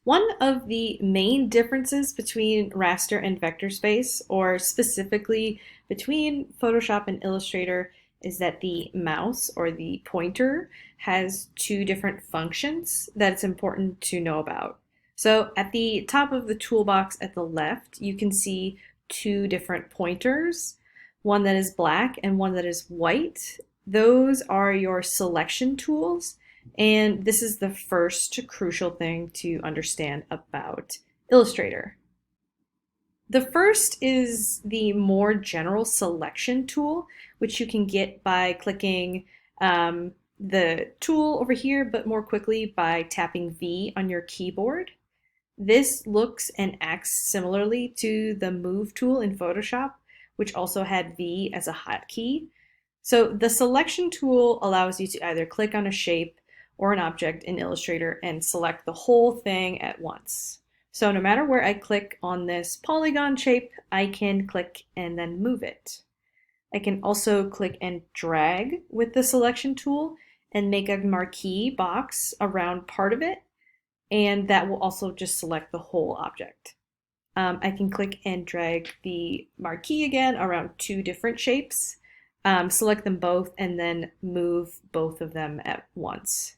One of the main differences between raster and vector space, or specifically between Photoshop and Illustrator, is that the mouse or the pointer has two different functions that it's important to know about. So at the top of the toolbox at the left, you can see two different pointers, one that is black and one that is white. Those are your selection tools. And this is the first crucial thing to understand about Illustrator. The first is the more general selection tool, which you can get by clicking the tool over here, but more quickly by tapping V on your keyboard. This looks and acts similarly to the Move tool in Photoshop, which also had V as a hotkey. So the selection tool allows you to either click on a shape or an object in Illustrator and select the whole thing at once. So no matter where I click on this polygon shape, I can click and then move it. I can also click and drag with the selection tool and make a marquee box around part of it, and that will also just select the whole object. I can click and drag the marquee again around two different shapes, select them both, and then move both of them at once.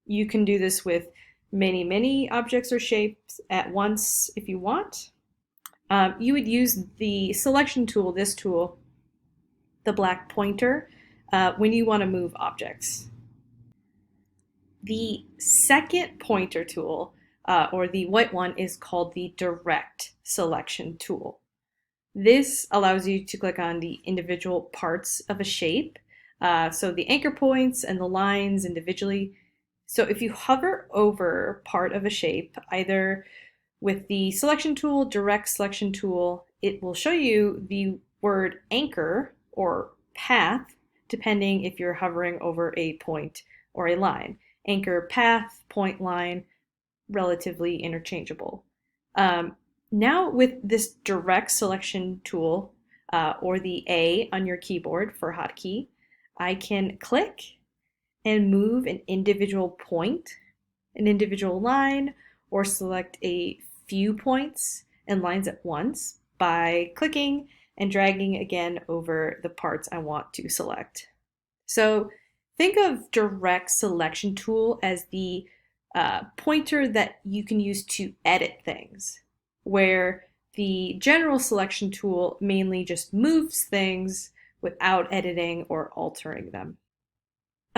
You can do this with many objects or shapes at once if you want. You would use the selection tool, this tool, the black pointer, when you want to move objects. The second pointer tool, or the white one, is called the direct selection tool. This allows you to click on the individual parts of a shape, so the anchor points and the lines individually. So if you hover over part of a shape, either with the selection tool, direct selection tool, it will show you the word anchor or path, depending if you're hovering over a point or a line. Anchor, path, point, line, relatively interchangeable. Now with this direct selection tool, or the A on your keyboard for hotkey, I can click and move an individual point, an individual line, or select a few points and lines at once by clicking and dragging again over the parts I want to select. So think of direct selection tool as the pointer that you can use to edit things, where the general selection tool mainly just moves things without editing or altering them.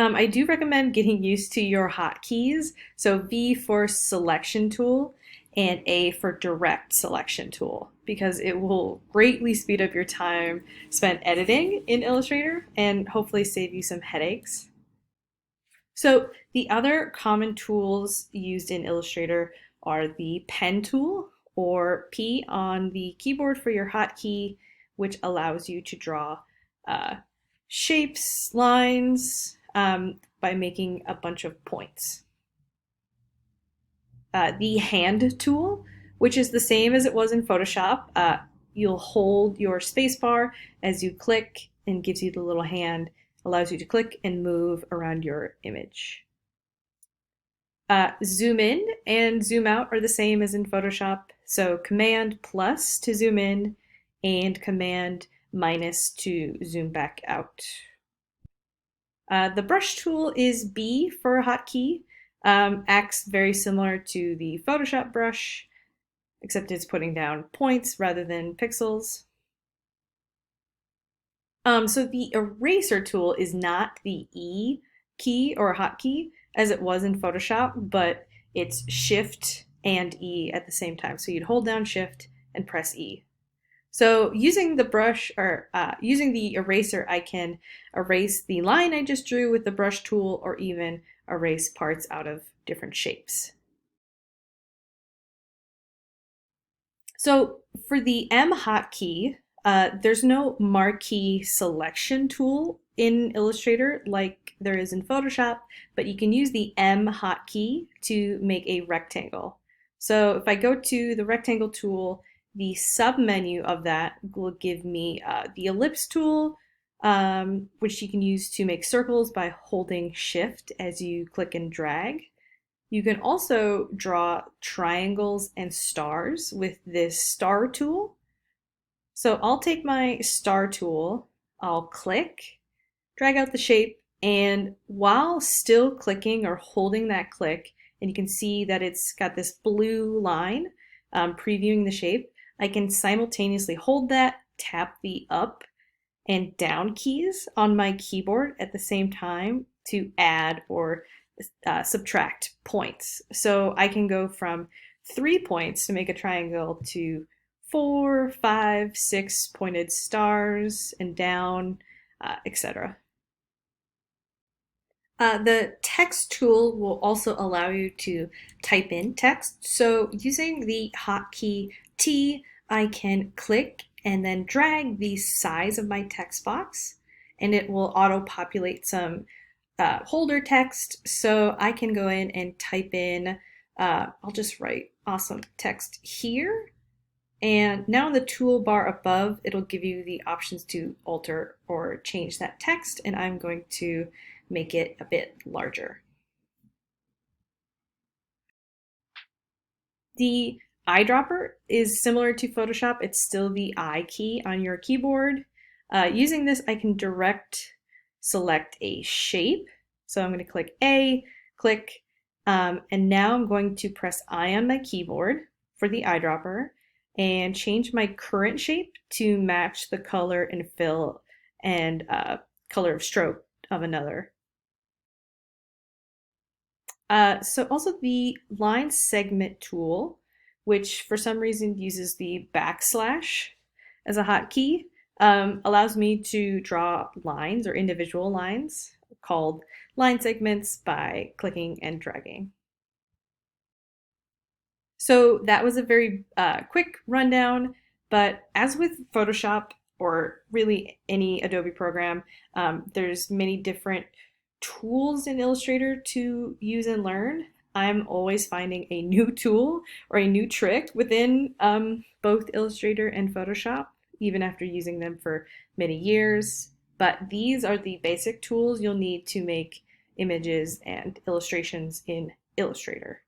I do recommend getting used to your hotkeys. So V for selection tool and A for direct selection tool, because it will greatly speed up your time spent editing in Illustrator and hopefully save you some headaches. So the other common tools used in Illustrator are the pen tool, or P on the keyboard for your hotkey, which allows you to draw shapes, lines, by making a bunch of points. The hand tool, which is the same as it was in Photoshop. You'll hold your spacebar as you click and gives you the little hand, allows you to click and move around your image. Zoom in and zoom out are the same as in Photoshop. So Command plus to zoom in and Command minus to zoom back out. The brush tool is B for a hotkey. Acts very similar to the Photoshop brush, except it's putting down points rather than pixels. So the eraser tool is not the E key or hotkey as it was in Photoshop, but it's Shift and E at the same time. So you'd hold down Shift and press E. So using the brush, or using the eraser, I can erase the line I just drew with the brush tool, or even erase parts out of different shapes. So for the M hotkey, there's no marquee selection tool in Illustrator like there is in Photoshop, but you can use the M hotkey to make a rectangle. So if I go to the rectangle tool, the submenu of that will give me the ellipse tool, which you can use to make circles by holding Shift as you click and drag. You can also draw triangles and stars with this star tool. So I'll take my star tool, I'll click, drag out the shape, and while still clicking or holding that click, and you can see that it's got this blue line previewing the shape, I can simultaneously hold that, tap the up and down keys on my keyboard at the same time to add or subtract points. So I can go from 3 points to make a triangle to 4, 5, 6 pointed stars and down, etc. The text tool will also allow you to type in text. So using the hotkey T, I can click and then drag the size of my text box, and it will auto-populate some holder text. So I can go in and type in, I'll just write awesome text here. And now in the toolbar above, it'll give you the options to alter or change that text, and I'm going to make it a bit larger. The eyedropper is similar to Photoshop. It's still the I key on your keyboard. Using this, I can direct select a shape. So I'm going to click A, click, and now I'm going to press I on my keyboard for the eyedropper and change my current shape to match the color and fill and color of stroke of another. So also the line segment tool, which for some reason uses the backslash as a hotkey, allows me to draw lines or individual lines called line segments by clicking and dragging. So that was a very quick rundown, but as with Photoshop or really any Adobe program, there's many different tools in Illustrator to use and learn. I'm always finding a new tool or a new trick within both Illustrator and Photoshop, even after using them for many years. But these are the basic tools you'll need to make images and illustrations in Illustrator.